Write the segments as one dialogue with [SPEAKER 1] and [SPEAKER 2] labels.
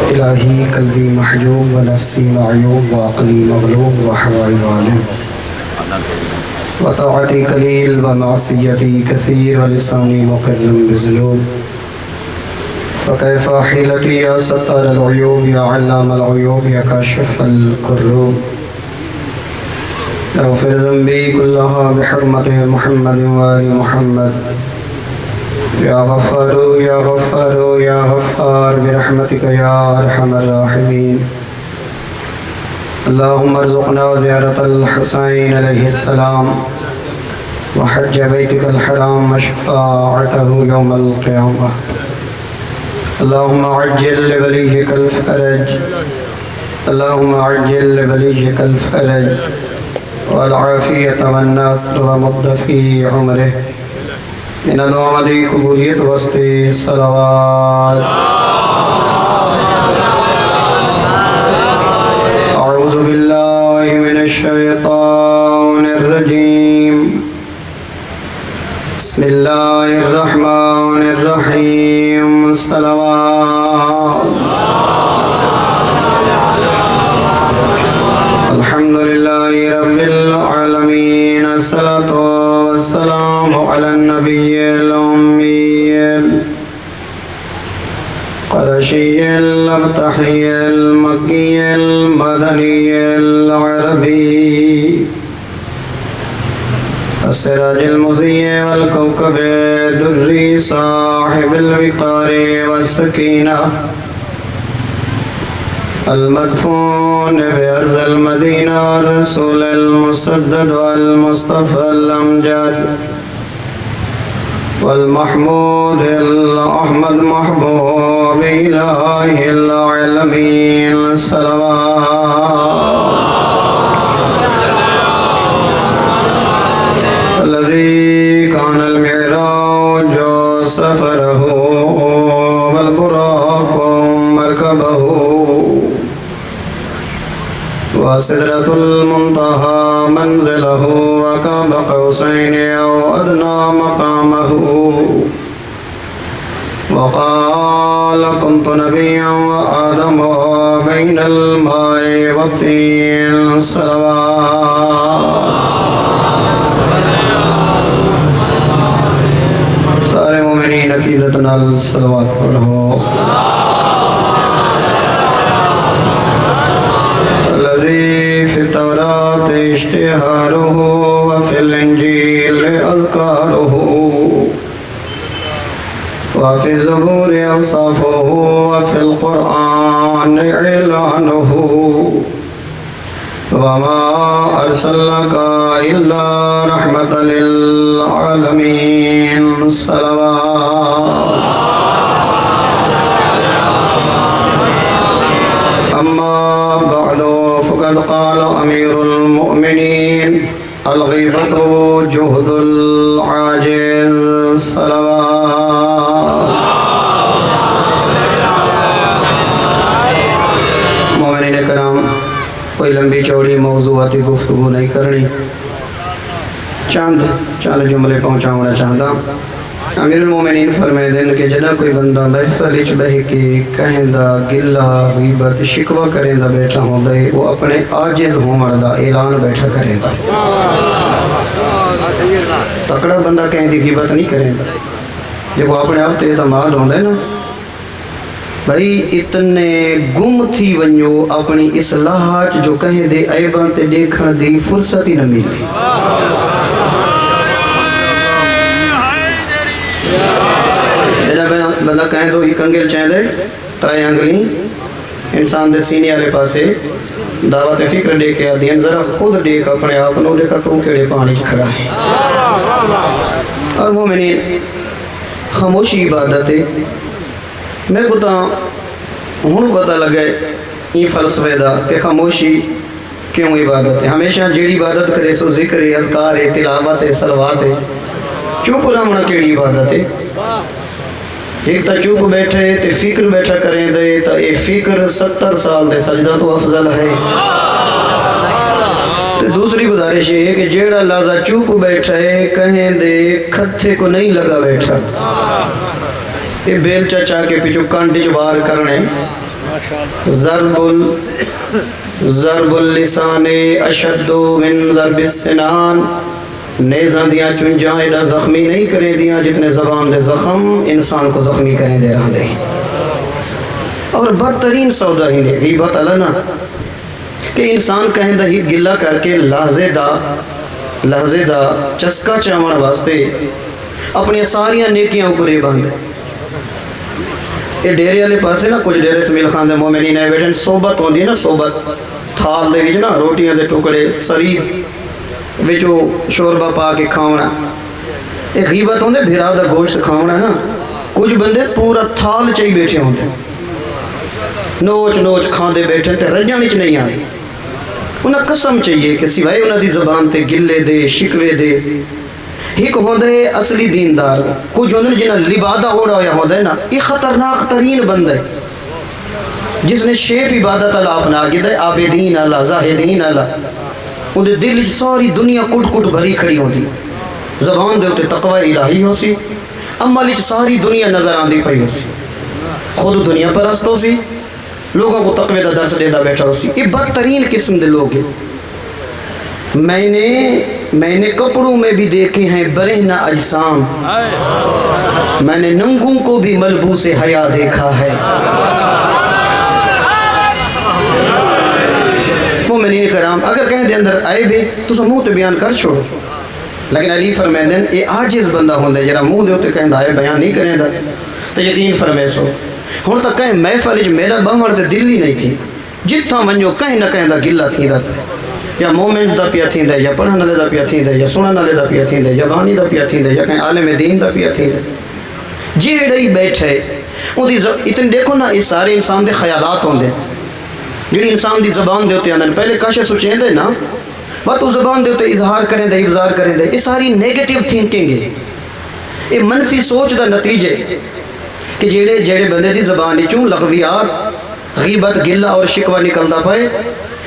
[SPEAKER 1] الہی قلبی محجوب و نفسی معیوب و عقلی مغلوب و حوائی غالب و طاعتی قلیل و معصیتی کثیر و لسانی مقرم بذنوب فکیف حیلتی یا ستار العیوب یا علام العیوب یا کاشف الکروب اغفر ذنبی کلها بحرمت محمد و آل محمد یا غفار یا غفار یا غفار برحمتک یا ارحم الراحمین اللہم ارزقنا زیارت الحسین علیہ السلام وحج بیتک الحرام وشفاعته یوم القیامہ اللہم عجل لولیک الفرج اللہم عجل لولیک الفرج والعافیت والنصر ومد فی عمرہ ان الوامدی قبولیت وستی صلوات اعوذ باللہ من الشیطان الرجیم بسم اللہ الرحمن الرحیم صلوات الحمدللہ رب العالمین الصلاة والسلام علی النبی الأمی القرشی الابتحی المکی المدنی العربی السراج المضيء والكوكب الدري صاحب الوقار والسكينة المدفون بأرض المدينة الرسول المسدد والمصطفى الأمجد والمحمود الأحمد محبوب إله العالمين صلوات الذي كان المعراج سفره والبراق مركبه وسدرة المنتهى منزله وقاب قوسين أو أدنى مقامه وقال كنت نبيا وآدم بين الماء والطين صلوات سارے مومنین عقیدتنا الصلوات پڑھو الذي في التوراة اشتهاره وفي الإنجيل أذكاره وفي الزبور أوصافه وفي القرآن إعلانه وما أرسلناك إلا رحمة للعالمين صلوات أما بعد فقد قال أمير المؤمنين الغيبة جهد العاجز صلوات مومنین کرام کوئی لمبی چوڑی موضوعاتی گفتگو نہیں کرنی چند جملے پہنچاؤنا چاہتا امیر المومنین فرمائے دن کہ جنہ کوئی بندہ محفل اچ بہ کے کہیں دا گلہ غیبت شکوہ کریں دا بیٹھا ہوں دے وہ اپنے عاجز ہومر دا اعلان بیٹھا کریں دا تکڑا بندہ کہیں دی غیبت نہیں کریں دا جب وہ اپنے آپ تے اعتماد ہوں دے نا بھائی اتنے گم تھی ونجو اپنی اصلاحات جو کہیں دے عیبان تے دیکھن دی فرصت ہی نہ ملی بندہ کہیں تو یہ کنگل چاہیں دے ترائے انگلی انسان دے سینے والے پاسے دعوت فکر دے کے آدین ذرا خود دیکھ اپنے آپ نو دیکھا تو کیڑے پانی کھڑا ہے اور مومنین خاموشی عبادت ہے میں بتا ہوں پتہ لگے یہ فلسفے دا کہ خاموشی کیوں عبادت ہے ہمیشہ جیڑی عبادت کرے سو ذکر ہے اذکار ہے تلاوت ہے صلوات ہے چوپ رہنا کیڑی عبادت ہے ایک تا چوپ بیٹھے تے فکر بیٹھا کریں دے تا اے فکر 70 سال دے سجدہ تو افضل ہے تے دوسری گزارش یہ ہے کہ جیڑا لازہ چوپ بیٹھا ہے کہیں دے کھتھے کو نہیں لگا بیٹھا یہ بیل چچا کے پیچھو کانٹی چوار کرنے ضرب اللسان اشد من ضرب السنان، نیزاں دیاں چنجاں ایڈا زخمی نہیں کریں دیاں جتنے زبان دے زخم انسان کو زخمی کریں دے رہا دے۔ اور بدترین سودا ہی دے غیبت علینا کہ انسان کہیں دا ہی گلہ کر کے لحظے دا چسکا چاون واسطے اپنی ساریاں نیکیاں اوپرے باندھے۔ یہ ڈیرے والے پاسے نا کچھ ڈیرے سمیل خان دے مومنین ہے بیٹھن صحبت ہوندی نا، صحبت تھال دے وچ نا روٹیاں دے ٹکڑے سرید وچو شوربہ پا کے کھاونا، یہ غیبت ہوندے بھرا دا گوشت کھاونا نا۔ کچھ بندے پورا تھال چاہی بیٹھے ہوندے، نوچ کھاندے بیٹھے تے رجانی چ نہیں آتی۔ انہاں قسم چاہیے کہ سوائے انہاں دی زبان تے گلے دے شکوے دے ایک ہوندے اصلی دیندار، کچھ ہوندے جنہاں لبادہ اوڑا ہویا ہوندے نا، یہ خطرناک ترین بندہ ہے جس نے شیپ عبادت اللہ اپنا گیا ہے، عابدین اللہ زاہدین اللہ، ان دے دل ساری دنیا کٹ کٹ بھری کھڑی ہوندی، زبان دے ہوتے تقوی الہی ہو سی، عمل ساری دنیا نظر آندی پئی ہو سی، خود دنیا پرست ہو سی، لوگوں کو تقوی دا درس دینا بیٹھا ہو سی۔ یہ بدترین قسم دے لوگ ہیں۔ میں نے کپڑوں میں بھی دیکھے ہیں برہنہ اجسام، میں نے ننگوں کو بھی ملبوس حیا دیکھا ہے۔ مومنین کرام اگر کہیں دے اندر آئے بھی تو سب منہ تے بیان کر چھوڑو، لیکن علی فرمائیں دیں یہ عاجز بندہ ہوندے جرا منہ دے ہوتے کہیں آئے بیان نہیں کریں دا تو یقین فرمائے سو ہون تک کہیں محفل میرا بہمر دے دل ہی نہیں تھی، جتھا منجو کہیں نہ کہیں دا گلہ تھی دا، یا مومن دا پیا تھی دے، یا پڑھن والے دا پیا تھی دے، یا سنن والے دا پیا تھی دے، یا بانی دا پیا تھی دے، یا کہیں عالم دین دا پیا تھی دے، جیڑے ہی بیٹھے اتنے دیکھو نا یہ سارے انسان دے خیالات ہوندے جڑی انسان دی زبان دے ہوتے ہیں پہلے کاشے سوچیں دے نا بات اس زبان دے ہوتے اظہار کریں دے ابزار کریں دے، یہ ساری نیگیٹیو تھنکنگ ہے، یہ منفی سوچ دا نتیجے کہ جیڑے بندے دی زبان چوں لغویات غیبت گلہ اور شکوہ نکلدا پائے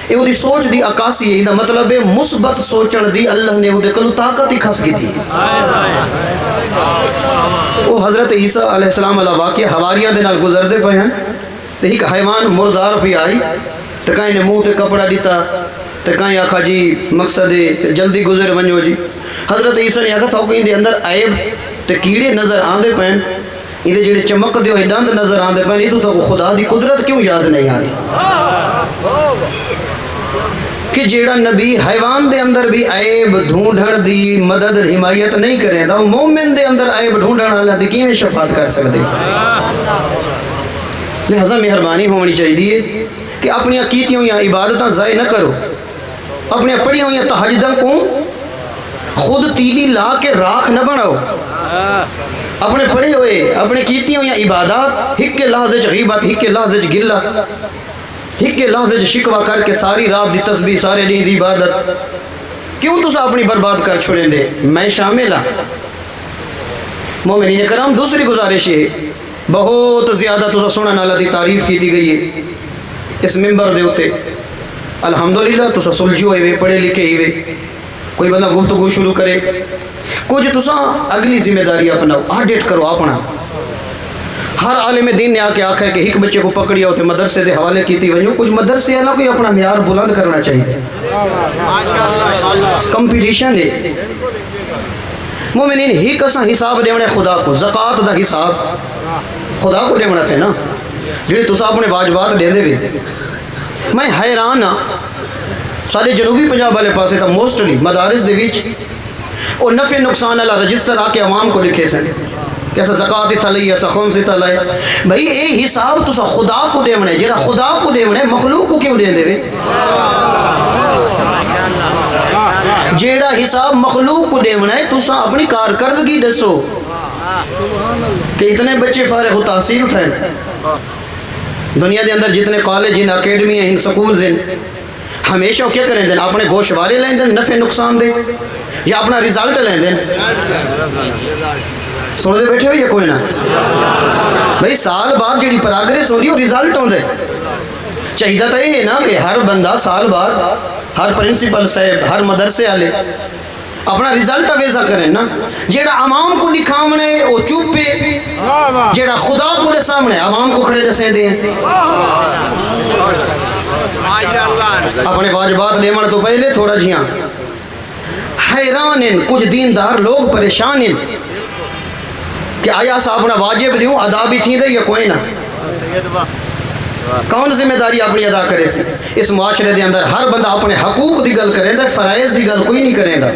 [SPEAKER 1] یہ وہ دی سوچ دی عکاسی ہے، دا مطلب ہے مثبت سوچن دی اللہ نے وہ دے کلو طاقت ہی کھس گئی تھی۔ وہ حضرت عیسیٰ علیہ السلام علیہ واقعہ حواریاں دے نال گزر دے پائے ہیں تو ایک حیوان مردار پہ آئی تو کہیں نے منہ تے کپڑا دیتا تو کہیں آکھا جی مقصد ہے جلدی گزر ونجو جی۔ حضرت عیسیٰ نے آکھا تھا کہ اندے اندر عیب تے کیڑے نظر آندے پہن اندے جڑے چمک دیو ہڈاند نظر آندے پہن یہ تو خدا دی قدرت کیوں یاد نہیں آتی کہ جیڑا نبی حیوان دے اندر بھی عیب ڈھونڈن دی مدد حمایت نہیں کرے دا مومن دے اندر عیب ڈھونڈن والا دی کیویں شفاعت کر سکدے۔ لہذا مہربانی ہونی چاہیے کہ اپنی کیتیوں یا عبادتاں ضائع نہ کرو، اپنی پڑھی ہوئی تہجداں کو خود تیلی لا کے راکھ نہ بناؤ، اپنے پڑھے ہوئے اپنے کیتی ہوئی عبادات ہک کے لحظے غیبت ہک کے لحظے گلہ ہک کے لحظے شکوہ کر کے ساری رات دی تسبیح سارے دن دی عبادت کیوں تسا اپنی برباد کر چھوڑیں دے؟ میں شامل ہاں۔ مومنین کرام دوسری گزارش ہے بہت زیادہ تسا سنن والا دی تعریف کی دی گئی ہے اس ممبر دے ہوتے الحمدللہ تسا سلجھو ہوئے پڑھے لکھے ہوئے کوئی بندہ گفتگو شروع کرے کچھ تسا اگلی ذمہ داری اپنا آڈیٹ کرو اپنا۔ ہر عالم دین نے آ کے آکھا ہے کہ ایک بچے کو پکڑیا ہوتے مدرسے دے حوالے کیتی ونجو، کچھ مدرسے اللہ کو اپنا معیار بلند کرنا چاہیے، کمپٹیشن ہے۔ مومنین ہی کسا حساب دیونے خدا کو، زکوٰۃ دا حساب خدا کو دیونا سے نا جڑے تسا اپنے واجبات دے دے بھی۔ میں حیران ہاں سارے جنوبی پنجاب والے پاسے تا موسٹلی مدارس دے وچ اور نفع نقصان والا رجسٹر آ کے عوام کو لکھے سن کہ ایسا زکوٰۃ تھا لئی ایسا خمس تھا لائے، بھئی اے حساب تسا خدا کو دیونے جڑا خدا کو دیونے مخلوق کو کیوں دے دے؟ جیڑا حساب مخلوق کو دیونا ہے تسا اپنی کارکردگی دسو کہ اتنے بچے فارغ التحصیل تھے دنیا دے اندر جتنے کالج ہیں اکیڈمی ہیں سکولز ہیں ہمیشہ کیا کریں دیں اپنے گوشوارے لیں دیں نفع نقصان دیں یا اپنا ریزلٹ لیں دیں سن دے بیٹھے ہوئی یا کوئی نہ بھئی سال بعد جیڑی پراگریس ہوندی وہ ریزلٹ ہوندے چاہیدہ تا یہ ہے نا کہ ہر بندہ سال بعد ہر پرنسپل صاحب ہر مدرسے والے اپنا ریزلٹ ویزا کریں نا جیڑا عوام کو دکھاونے وہ چوپ پہ جیڑا خدا کو دے سامنے عوام کو کھڑے دسیں دیں اپنے واجبات لیمن تو پہلے تھوڑا جیاں حیران ہیں کچھ دیندار لوگ پریشان ہیں کہ آیا سا اپنا واجب لیوں ادا بھی تھی دے یا کوئی نہ کون ذمہ داری اپنی ادا کرے سی اس معاشرے دے اندر ہر بندہ اپنے حقوق دی گل کریں دا فرائض دی گل کوئی نہیں کریں دا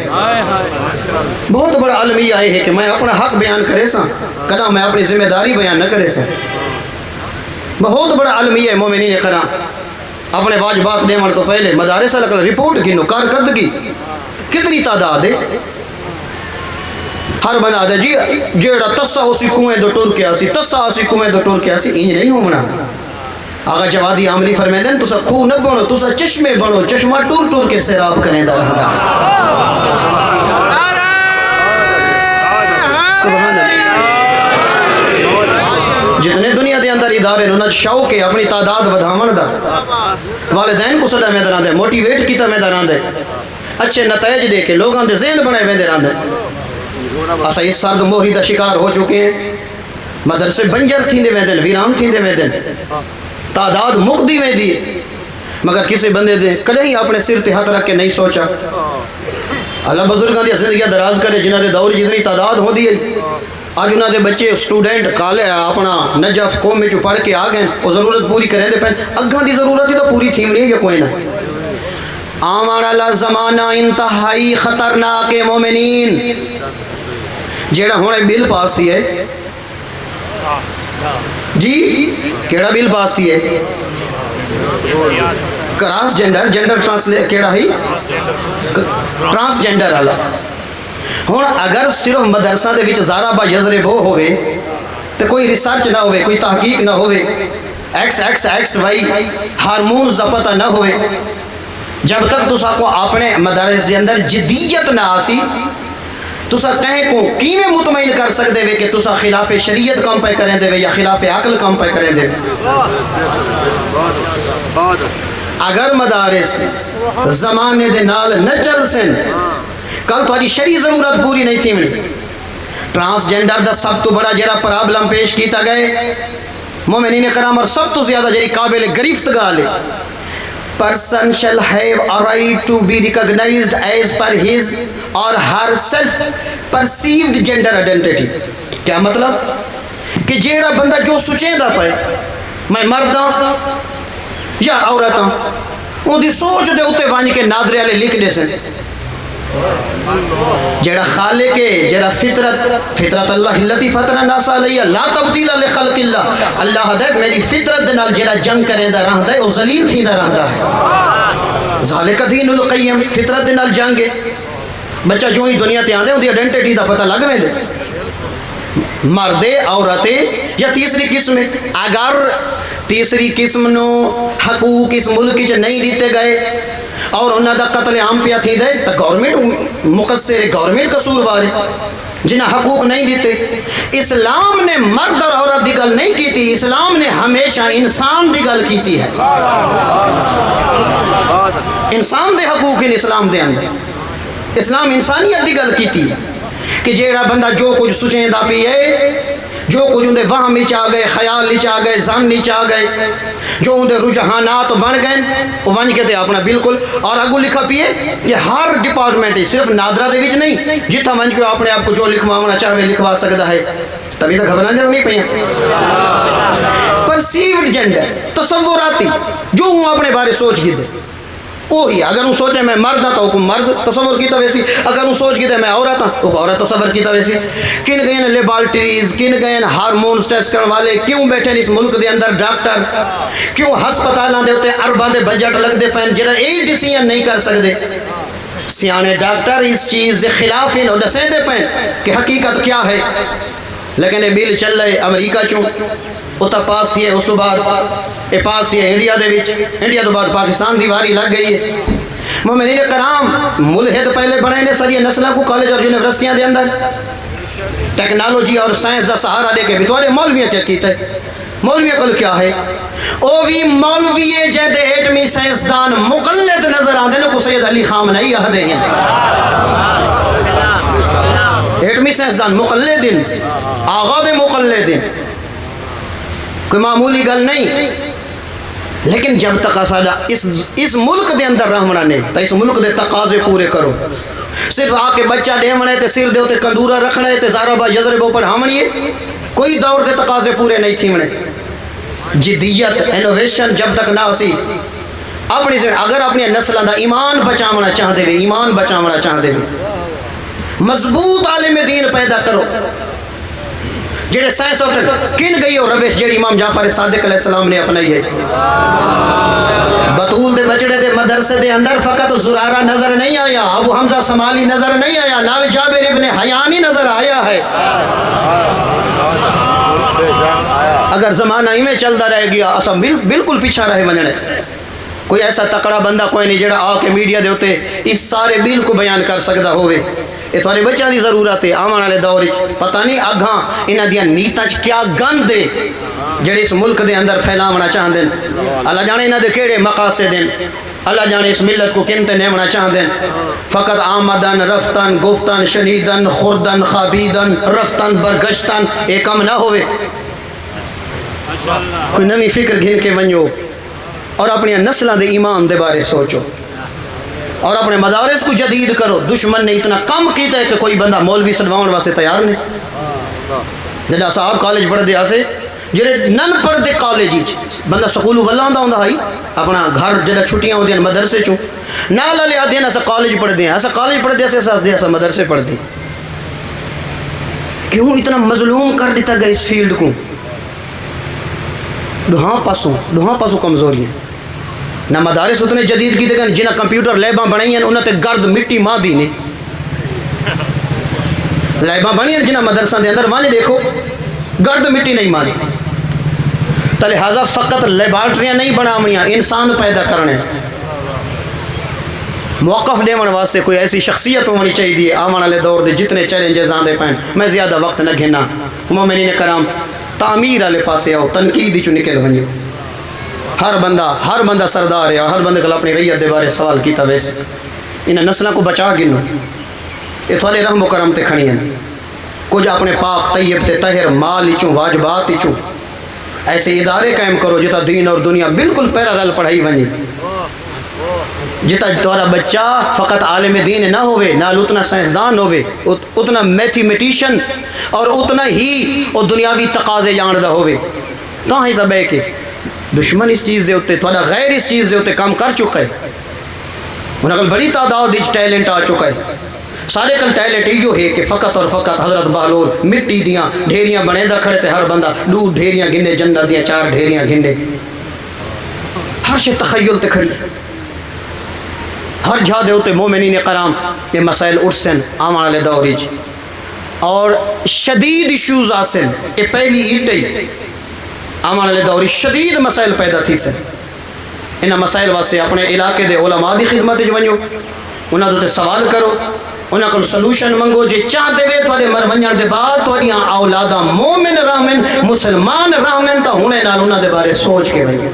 [SPEAKER 1] بہت بڑا عالم یہ آئے ہے کہ میں اپنا حق بیان کرے سا کنا میں اپنی ذمہ داری بیان نہ کرے سا بہت بڑا عالم یہ ہے مومنین کرام اپنے واجبات لیمن تو پہلے مدارس لکل رپورٹ کی کارکردگی کتنی تعداد ہے ہر بندہ دے جی جیڑا تسا اسی کنویں دو ٹور کے آسی تسا اسی کنویں دو ٹور کے آسی انج نہیں ہونا آغا جوادی عاملی فرمیدیں تو سا خوہ نہ بنو تو سا چشمے بنو چشمہ ٹور ٹور کے سیراب کریں دا رہا سبحان اللہ جتنے دنیا دے اندر ادارے انہوں شوق ہے اپنی تعداد بدھامن دا والدین کو صدا میدان دے موٹیویٹ کیتا میدان دے اچھے نتائج دے کے لوگاں دے ذہن بنائے میدان دے اسا اس سرد موہی دا شکار ہو چکے ہیں مدرسے بنجر تھی دے میدن ویرام تھی دے میدن تعداد مقدی میں دیئے مگر کسی بندے دے کلہی اپنے سر تے ہاتھ رکھ کے نہیں سوچا اللہ بزرگاں دی زندگیاں دراز کرے جنہ دے دور جتنی تعداد ہو دیئے آج انہاں دے بچے سٹوڈنٹ کالے اپنا نجف قوم میں جو پڑھ کے آگئے وہ ضرورت پوری کریں دے پہن اگھاں دی ضرورت ہی تو پوری تھیم نہیں ہے کوئی نہ آمان اللہ زمانہ انتہائی خطرناک مومنین جیڑا ہونے بل پاس تھی ہے جی کیڑا بل پاس تھی ہے کراس جینڈر جینڈر ٹرانسلیٹ کیڑا ہی ٹرانس جینڈر اللہ ہون اگر صرف مدرسہ دے وچ زارا با یزرے بو ہوئے تو کوئی ریسرچ نہ ہوئے کوئی تحقیق نہ ہوئے X X X Y hormones دا پتہ نہ ہوئے جب تک تو سا کو اپنے مدارس دے اندر جدیت نہ آسی تو سا کہیں کو کیویں مطمئن کر سکتے ہوئے کہ تو سا خلاف شریعت کام پہ کریں دے یا خلاف عقل کام پہ کریں دے اگر مدارس زمانے دے نال نہ چل سن کل تھوڑی شریع ضرورت پوری نہیں تھی منی ٹرانس جینڈر دا سب تو بڑا جرا پرابلم پیش کیتا گئے مومنین کرام اور سب تو زیادہ جری قابل گرفت گالے person shall have a right to be recognized as per his or her self perceived gender identity کیا مطلب کہ جیڑا بندہ جو سوچیں دا پائے میں مرد ہوں یا عورت ہوں ان دی سوچ دے اتے وانی کے نادرے والے لکھ دے سن جیڑا خالق کے جیڑا فطرت اللہ اللتی فطر الناس علیہ لا تبدیل لخلق اللہ اللہ دے میری فطرت دے نال جیڑا جنگ کریں دا رہا ہے او ذلیل تھی دا رہا ہے ذالک دین القیم فطرت دے نال جنگ ہے بچہ جو ہی دنیا تے آندے ان دی آئیڈینٹی دا پتہ لگ میں دے مردے عورتیں یا تیسری قسم اگر تیسری قسم نو حقوق اس ملک جو نہیں دیتے گئے اور انہاں دا قتل عام پیا تھی دے تو گورنمنٹ مقصر گورنمنٹ قصور بارے جنہاں حقوق نہیں دیتے اسلام نے مرد اور عورت دی گل نہیں کی تھی اسلام نے ہمیشہ انسان دی گل کی تھی ہے انسان دے حقوق ان اسلام دے اندر اسلام انسانیت دی گل کی تھی کہ جیڑا بندہ جو کچھ سوچیں دا پیے جو کچھ اندے وہم نیچ آ گئے خیال نیچ آ گئے ذہن نیچ آ گئے جو اندے رجحانات بن گئے وہ بن کے دے اپنا بالکل اور اگو لکھا پیے یہ ہر ڈپارٹمنٹ صرف نادرہ دے وچ نہیں جتنا من کے اپنے آپ کو جو لکھوانا چاہے لکھوا سکتا ہے تبھی تک گھبرانے نہیں پہ پرسیوڈ جینڈر تصوراتی جو ہوں اپنے بارے سوچ گئے وہی اگر ہوں سوچے میں مرد ہوں تو مرد تصور کیتا ویسی اگر ہوں سوچ گئے میں عورت ہوں تو عورت تصور کیتا ویسی کن گئے لیبارٹریز کن گئے ہارمونز ٹیسٹ کرنے والے کیوں بیٹھے اس ملک دے اندر ڈاکٹر کیوں ہسپتالاں دے ہوتے ارباں دے بجٹ لگ دے پہن جنہاں ایک ڈیسیجن نہیں کر سکتے سیانے ڈاکٹر اس چیز دے خلاف انہوں دسیں دے پہن کہ حقیقت کیا ہے لیکن یہ بل چل رہے امریکہ چوں اتنا پاس تھی ہے اس تو بعد یہ پاس تھی ہے انڈیا دے وچ انڈیا تو بعد پاکستان دی واری لگ گئی ہے مومنین کرام ملحد پہلے بڑھے نے ساری نسلوں کو کالج اور یونیورسٹیاں دے اندر ٹیکنالوجی اور سائنس دا سہارا دے کے بھی تو مولویاں تے کیتا ہے مولوی کل کیا ہے او بھی مولوی جہدے ایٹمی سائنسدان مقلد نظر آندے نا کو سید علی خامنہی آدھے ہیں ایٹمی سائنسدان مقلدین آغا دے مقلدین کوئی معمولی گل نہیں لیکن جب تک اساڈا اس ملک دے اندر رہنا نے تو اس ملک دے تقاضے پورے کرو. صرف آ کے بچہ ڈیونا ہے تے سر دے تے کندورا رکھنا ہے تے زارا با یزرے بو پر ہمنی ہے. کوئی دور دے تقاضے پورے نہیں تھی منے. جدیت انوویشن جب تک نہ اسی اپنی سے اگر اپنی نسلوں دا ایمان بچاونا چاہتے ہوئے ایمان بچاونا چاہتے ہوئے مضبوط عالم دین پیدا کرو. جڑے سائنس اور کن گئی اور روش جڑی امام جعفر صادق علیہ السلام نے اپنائی ہے. بطول دے بچڑے دے مدرسے دے اندر فقط زرارہ نظر نہیں آیا, ابو حمزہ سمالی نظر نہیں آیا, نال جابر ابن حیانی نظر آیا ہے. اگر زمانہ ہی میں چلتا رہ گیا اسا بالکل پیچھا رہے ونجنے. کوئی ایسا تکڑا بندہ کوئی نہیں جڑا آ کے میڈیا دے ہوتے اس سارے بل کو بیان کر سکتا ہوئے. یہ تھوڑے بچہ دی ضرورت ہے. آمان والے دور پتہ نہیں اگاں انہاں دیاں نیتاں کیا گند دے جڑے اس ملک دے اندر پھیلاونا چاہتے ہیں. اللہ جانے انہاں دے کیڑے مقاصد ہیں, اللہ جانے اس ملت کو کن تے نیونا چاہتے ہیں. فقط آمدن رفتن گفتن شنیدن خوردن خوابیدن رفتن برگشتن ایک کم نہ ہوئے. کوئی نمی فکر گھن کے ونجو اور اپنی نسلوں دے ایمان دے بارے سوچو اور اپنے مدارس کو جدید کرو. دشمن نے اتنا کم کیتا ہے کہ کوئی بندہ مولوی سلواؤں واسطے تیار نہیں. جڑا صاحب کالج پڑھ دے آسے جڑے نن پڑھ دے کالج بندہ سکول واللہ ہوندا ہائی اپنا گھر جڑا چھٹیاں ہوندی ہیں مدرسے چوں نال لے آدے اسا کالج پڑھ دے اسا کالج پڑھ دے اسا مدرسے پڑھ دے. کیوں اتنا مظلوم کر دیتا گیا اس فیلڈ کو؟ ڈوہاں پاسوں کمزوریاں. نہ مدارس اتنے جدید کی دیکھیں جنہیں کمپیوٹر لیباں بنائی ہیں انہوں نے گرد مٹی ماں دی نے لیباں بنائی ہیں جنہیں مدرسہ دے اندر وہاں دیکھو گرد مٹی نہیں ماں دی. تو لہٰذا فقط لیبارٹریاں نہیں بناویاں انسان پیدا کرنے. موقف دیون واسطے کوئی ایسی شخصیت ہونی چاہیے آمن والے دور دے جتنے چیلنجز آندے پائیں. میں زیادہ وقت نہ گھنا مومنین کرام تعمیر والے پاسے آؤ تنقید چوں نکل ونجو. ہر بندہ سردار ہے, ہر بندے کو اپنی ریت دے بارے سوال کیتا. ویسے انہیں نسلوں کو بچا گنو یہ تھوڑے رحم و کرم تے کھڑی ہیں. کچھ اپنے پاک طیب تے طاہر مال چوں واجبات چوں ایسے ادارے قائم کرو جتا دین اور دنیا بالکل پیرالل پڑھائی ونجی. جتا تمہارا بچہ فقط عالم دین نہ ہوئے نال اتنا سائنسدان ہوئے اتنا میتھمیٹیشن اور اتنا ہی وہ دنیاوی تقاضے جاندا ہوئے. تو ہی تبے کے دشمن اس چیز دے ہوتے تھوڑا غیر اس چیز دے ہوتے کام کر چکا ہے. انہوں نے بڑی تعداد وچ ٹیلنٹ آ چکا ہے. سارے کل ٹیلنٹ یہ ہے کہ فقط اور فقط حضرت بہلول مٹی دیاں ڈھیریاں بنے دا کھڑے تے ہر بندہ 2 ڈھیریاں گھنے جنت دیاں 4 ڈھیریاں گھنے ہر شے تخیل تے کھڑی. ہر جہاں دے ہوتے مومنین کرام یہ مسائل اٹھسن آمان والے دوری اور شدید ایشوز آسن. یہ پہلی ایٹی آمان والے دوری شدید مسائل پیدا تھی سن. انہاں مسائل واسطے اپنے علاقے دے علماء دی خدمت ونجو انہاں دے سوال کرو انہاں کو سلوشن منگو. جے چاہتے وے تھوڑے مرمنجن دے بعد تھوڑیاں اولاداں مومن رحمن مسلمان رحمن تا ہونے نال انہاں دے بارے سوچ کے ونجو.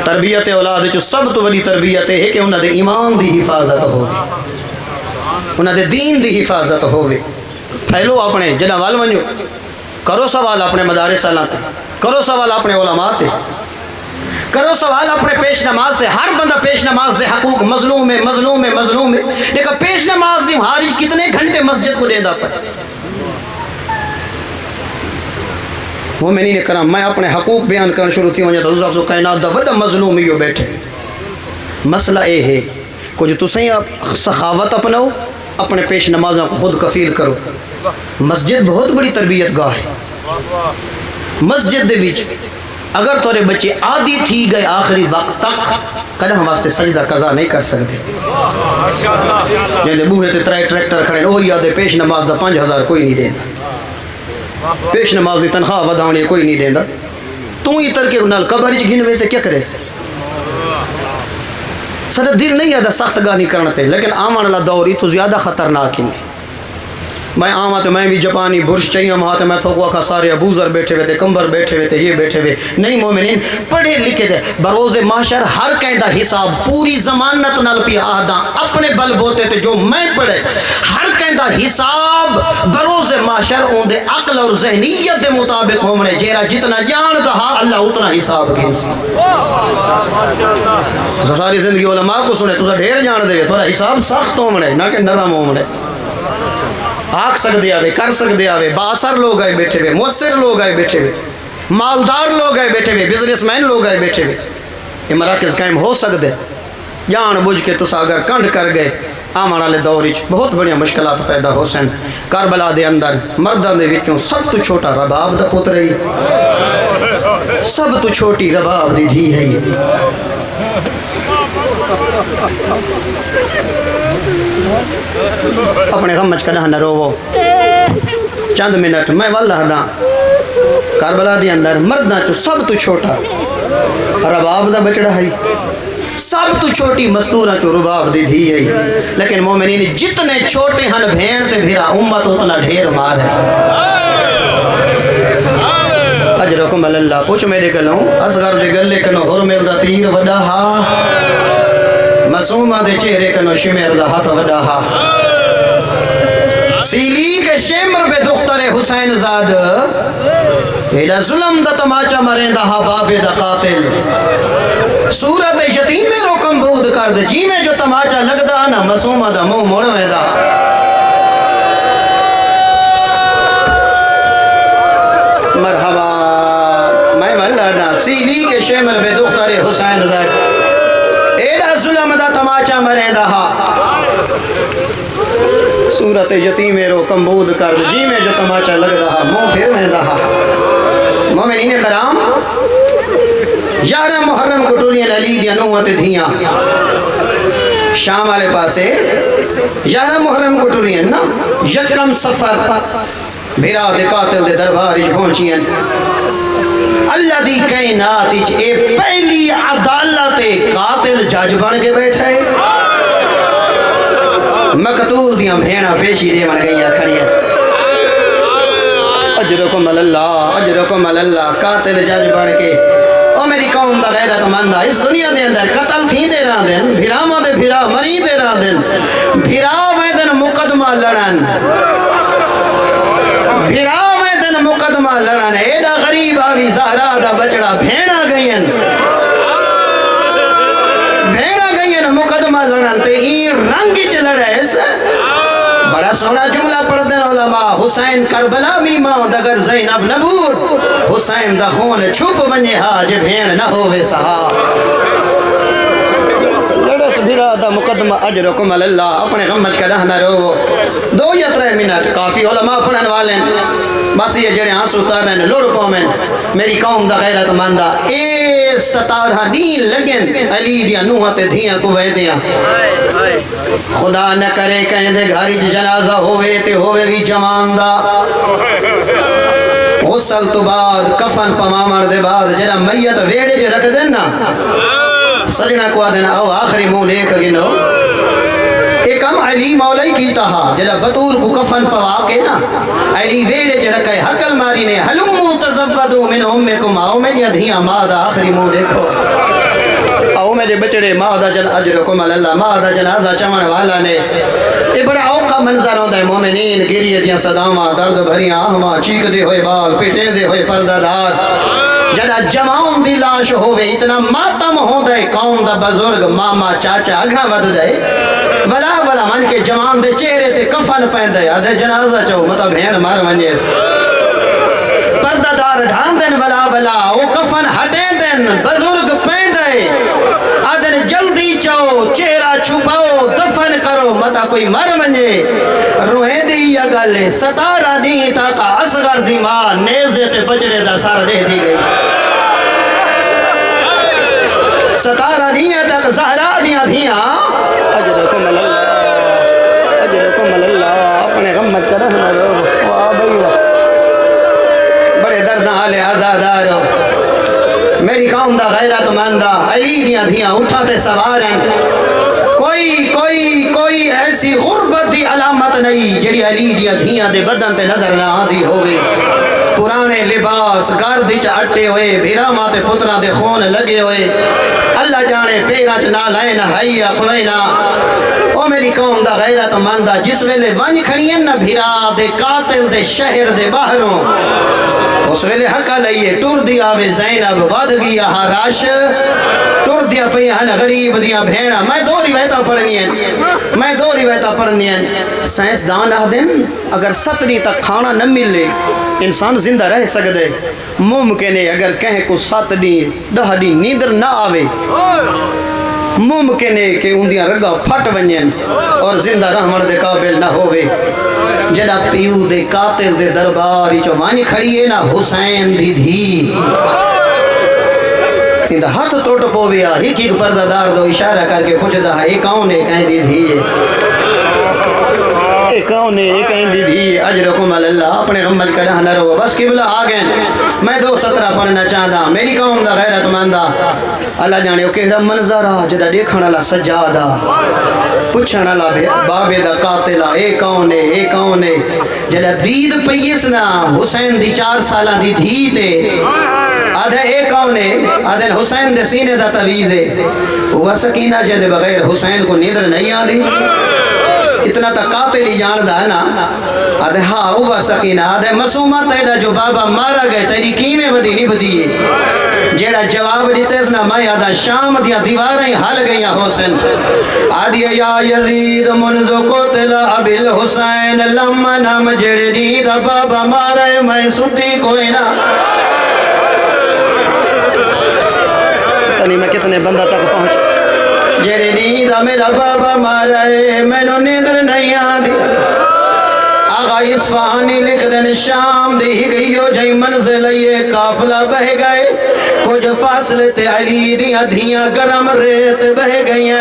[SPEAKER 1] تربیت اولاد جو سب تو بڑی تربیت ہے کہ انہاں دے ایمان دی حفاظت ہو انہاں دے دین دی حفاظت ہوئے. پھیلو اپنے جنہ وال ونجو کرو سوال اپنے مدارس اللہ تے کرو سوال اپنے علماء تے کرو سوال اپنے پیش نماز سے. ہر بندہ پیش نماز سے حقوق مظلوم ہے لیکن پیش نماز دی حارج کتنے گھنٹے مسجد کو دیندا پر. مومنین کرام میں اپنے حقوق بیان کرنا شروع تھی ونجا تو حضور صاحب کائنات دا بڑا مظلوم ہی بیٹھے. مسئلہ یہ ہے کچھ تسیں سخاوت اپناؤ اپنے پیش نمازوں کو خود کفیل کرو. مسجد بہت بڑی تربیت گاہ ہے. مسجد دے وچ اگر تھوڑے بچے عادی تھی گئے آخری وقت تک کدھا ہم واسطے سجدہ قضا نہیں کر سکتے. جیسے بوہے تے 3 ٹریکٹر کھڑے وہ یاد پیش نماز دا 5000 کوئی نہیں دیندا. پیش نماز دی تنخواہ وداونے کوئی نہیں دیندا. تو ہی تر کے نال قبر وچ گھن ویسے کیا کرے سے سارا دل نہیں یاد سخت گاہ نہیں کرنا تے. لیکن آمن والا دور ہی تو زیادہ خطرناک ہے. میں آواں تو میں بھی جاپانی برش چاہیے وہاں تو میں تھوکوا کھا سارے ابوذر بیٹھے ہوئے تھے کمبر بیٹھے ہوئے تھے یہ بیٹھے ہوئے نہیں مومنین پڑھے لکھے تھے بروز محشر ہر کہیں دا حساب پوری ضمانت نال پی آدھا اپنے بل بوتے تھے جو میں پڑھے ہر کہیں دا حساب بروز محشر ان دے عقل اور ذہنیت دے مطابق ہومنے جیرا جتنا جان دہا اللہ اتنا حساب گھنسی تو ساری زندگی علماء کو سنے تو ڈھیر جان دے تھوڑا حساب سخت ہومنے نہ کہ نرم ہومنے آکھ سکتے آوے کر سکتے آوے باثر لوگ آئے بیٹھے ہوئے مؤثر لوگ آئے بیٹھے ہوئے مالدار لوگ آئے بیٹھے ہوئے بزنس مین لوگ آئے بیٹھے ہوئے یہ مراکز قائم ہو سکتے جان بوجھ کے تسا اگر کنڈ کر گئے آمان والے دور بہت بڑی مشکلات پیدا ہو سن کربلا دے اندر مردوں دے وچوں سب تو چھوٹا رباب دا پتر ہے سب تو چھوٹی رباب دی دھی ہے اپنے غمج کا نہ روو چند منٹ میں واللہ دا کربلا دی اندر مردہ چو سب تو چھوٹا رباب دا بچڑا ہے سب تو چھوٹی مستورہ چو رباب دی دھی ہے لیکن مومنین جتنے چھوٹے ہن بھین تے بھیرا امت اتنا ڈھیر مار ہے اجرکم اللہ پوچھ میرے گلوں اصغر دے گلے کنو حرمل دا تیر وڈا ہا معصومہ دے چہرے کنو شمیر دا ہاتھ وڈا ہا سیلی کے شمر بے دختر حسین زاد ایڈا ظلم دا تماچا مرین دا ہا بابے دا قاتل صورت یتیم رو کمبود کر دے جی میں جو تماچا لگ دا نا معصومہ دا منہ موڑ میں دا مرحبا میں واللہ دا سیلی کے شمر بے دختر حسین زاد ایڈا ظلم دا تماچا مرین دا ہا صورت یتیم رو کمبود کر جی میں جو تماچا لگ رہا منہ پھر میں رہا مومنین کرام 11 محرم کٹوریاں علی دیا نوت دھیاں شام والے پاسے 11 محرم کٹوریاں نا یکم سفر بھیرا دے قاتل دے دربار پہنچیاں اللہ دی کائنات اے پہلی عدالت قاتل جج بن کے بیٹھے مقتول دیاں بھینا پیشی دے من گئیاں کھڑیاں اجرکم اللہ قاتل جج بن کے او میری قوم دا غیرت مندہ اس دنیا دے اندر قتل تھی دے رہا دن بھیرامہ دے بھیرا منی دے رہا دن بھیرا میں دن مقدمہ لڑن بھیرا میں دن مقدمہ لڑن ایڈا غریب آوی زہرہ دا بچڑا بھینا گئین مقدمہ لڑن تے ہی رنگ چ لڑے سے بڑا سونا جملہ پڑھ دیں علماء حسین کربلا میماں دگر زینب نبور حسین دا خون چھپ بنجے حاج بھین نہ ہوئے سہا لڑے سے بھیرا دا مقدمہ اجرکم اللہ اپنے غمت کا رہنا رو 2 یا 3 منٹ کافی علماء پڑھن والے بس یہ جڑے آنسو تارن لوڑ پومن میری قوم دا غیرت مندہ اے 17 نیل لگن علی دیا نوحت دھیاں کو ویدیاں خدا نہ کرے کہیں دے گھاری جنازہ ہوئے تے ہوئے بھی جوان دا غسل تو بعد کفن پمامر دے بعد جنا میت ویڑے جے رکھ دینا سجنہ کو دینا او آخری مون ایک گنو ایک ہم علی مولی کیتا ہا جلا بطور کو کفن پوا کے نا علی ویڑے جے رکھے حقل ماری نے حلمو تزفدو من امکم آؤ میں جا دھیاں مادہ آخری مون دیکھو آؤ میں جے بچڑے مادہ جن اجرکم اللہ مادہ جنازہ چمن والا نے یہ بڑا اوقا منظر ہوتا ہے مومنین گریہ دیاں صدامہ درد بھریاں آہماں چیک دے ہوئے بال پیٹے دے ہوئے پردہ دار جدا جماؤں دی لاش ہوئے اتنا ماتم ہو دے قوم دا بزرگ ماما چاچا اگھا ود دے بلا بلا من کے جوان دے چہرے تے کفن پہن دے آدھے جنازہ چاہو مطا بھین مار منجے سے پردہ دار ڈھان دن بلا بلا وہ کفن ہٹے دن بزرگ پہن دے آدھے جلدی چاہو چہرہ چھپاؤ دفن کرو مطا کوئی مر منجے روحیں دی یا گلے 17 نہیں تاکہ اصغر دی ماں نیزے تے بجرے دا سار رہ دی گئی 17 نہیں تاکہ زہرہ دیاں دھیاں اجرکم اللہ اپنے غمت کا رحمہ رو واہ بھئی بڑے درد حال آزادارو میری قوم دا غیرت مندہ علی دیاں دھیاں اٹھاتے سوار ہیں کوئی ایسے ایسی غربت دی علامت نہیں جڑی علی دیاں دھیاں دے بدن تے نظر نہ آندی ہوگی پرانے لباس گھر دی چاٹے ہوئے بھیراواں تے پتراں دے خون لگے ہوئے اللہ جانے پیراں چ نہ لائن حیا خوینا او میری قوم دا غیرت مند جس ویلے ون کھڑیاں نہ بھیرا دے قاتل دے شہر دے باہروں اس ویلے حقا لئیے ٹر دی آوے زینب ود گیا ہاراش ٹر دیا پئی ہن غریب دیا بھیڑا میں دو روایتاں پڑھنی ہیں سائنسدان آدھن اگر 7 تک کھانا نہ ملے انسان زندہ رہ سکدے ممکن ہے اگر کہیں کو 7 10 نیندر نہ آوے ممکن ہے کہ اندیاں رگا پھٹ ونجن اور زندہ رہن دے قابل نہ ہوئے جڑا پیو دے قاتل دے دربار چو ون کھڑی ہے نا حسین دی دھی اندہ ہاتھ توٹ پویا ایک پردہ دار دو اشارہ کر کے پوچھتا ہے ایک کون ہے کہیں دی دھی ایک کون ہے ایک کہیں دی دھی اجرکم اللہ اپنے غمت کا نہ رو بس قبلہ آگئے میں 2:17 پڑھنا چاہتا میری قوم دا غیرت مندہ اللہ جانے کہ منظرہ جڑا دیکھنا لا سجادہ پوچھنا لا بابے دا قاتلہ اے کون ہے جڑا دید پیسنا حسین دی 4 سالہ دی دھی تے آدھے اے کون ہے آدھے حسین دے سینے دا تویز ہے وہ سکینہ جدے بغیر حسین کو نیدر نہیں آدھی اتنا تا قاتل ہی جاندہ ہے نا آدھے ہاں وہ سکینہ آدھے مسومہ تیرا جو بابا مارا گئے تیری کیمیں بدی نہیں بدی ہے جیڑا جواب دیتے اس نا میں آدھا شام دیا دیواریں حل گئیاں حسین آدھی یا یزید منذ قتل ابی الحسین لما نام جیڑے دیدہ بابا مارا ہے میں ستی کوئی نا میں کتنے بندہ تک پہنچ جیڑے نیدہ میرا بابا مارا ہے میں نو نیدر نہیں آدھی آغا اصفہانی لکھ دن شام دی گئی ہو جائی منزل یہ قافلہ بہ گئے کچھ فاصلے تے علی دیاں دھیاں گرم ریت بہ گئیں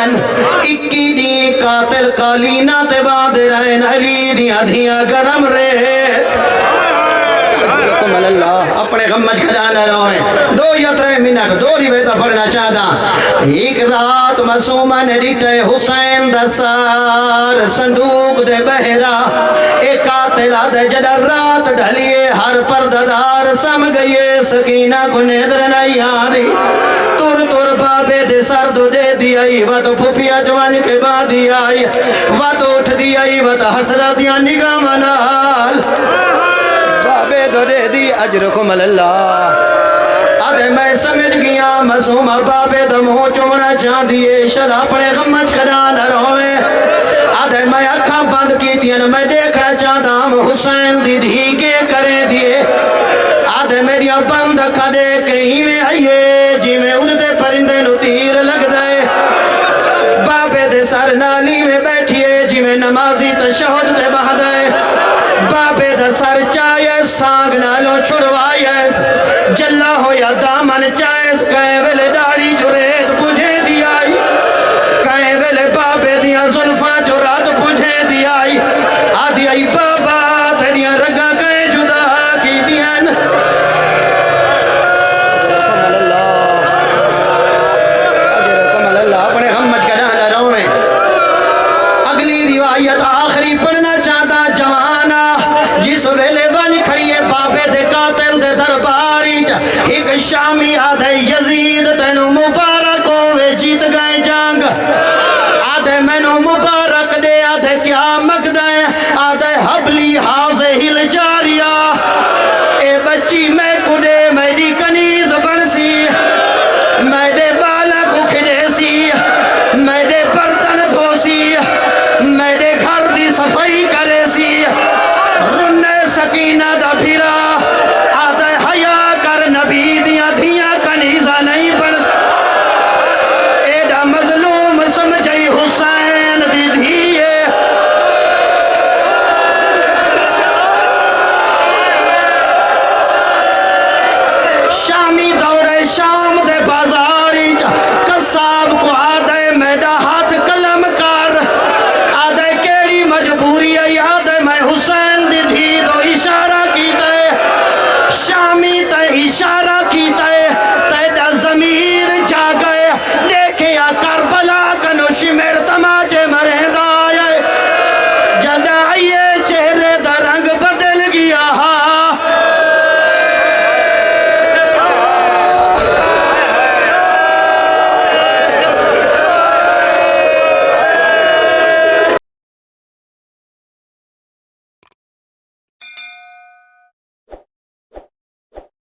[SPEAKER 1] 21 دی قاتل قالینہ تے بعد رہن علی دیاں دھیاں گرم ریت اللہ اپنے غمج کھجانا روئیں 2 یا 3 منٹ 2 روایتاں پڑھنا چاہتا ایک رات معصومہ نے ریٹے حسین دا سار صندوق دے بہرا ایک قاتلہ دے جڑا رات ڈھلیے ہر پرددار سم گئیے سکینہ کو نیدر نہیں آدھی تر بابے دے سر دو دے دیائی وہ تو پھوپیا جوانی کے بعد آئی وہ تو اٹھ دیائی وہ تو حسرتیاں نگاہ منال بابے دو دے دی اجرکم اللہ آدھے میں سمجھ گیا معصومہ بابے دو منہ چومنا چاہ دیئے شد اپنے غمج کرانا روئے آدھے میں اکھاں بند کی تھی میں دیکھنا چاہتا ہم حسین دی دھی کے کرے دیئے آدھے میری بند کھڑے کہیں میں آئیے جی میں ان دے پرندے نو تیر لگ دائے بابے دے سر نالی میں بیٹھئے جی میں نمازی تشہد دے بہدائے بابے دا سر چاہیے سانگ نالوں چھڑوائیے جلہ ہو یا دامن چاہیے کہیں ویلے داری جو ریت پجھے دی آئی کہیں ویلے بابے دیا ظلفاں جو رات پجھے دی آئی آدھی آئی بابا تیریاں رگا کہیں جدا کی دین اپنے غمت کا رہنا روئیں اگلی روایت آخری پڑھنا چاہتا جوانہ جس ویلے ون کھڑیے بابے دے قاتل دے درباری ایک شامی آدھے یزید تینو مبارک ہوئے جیت گئے جنگ آدھے مینو مبارک دے آدھے کیا مقدر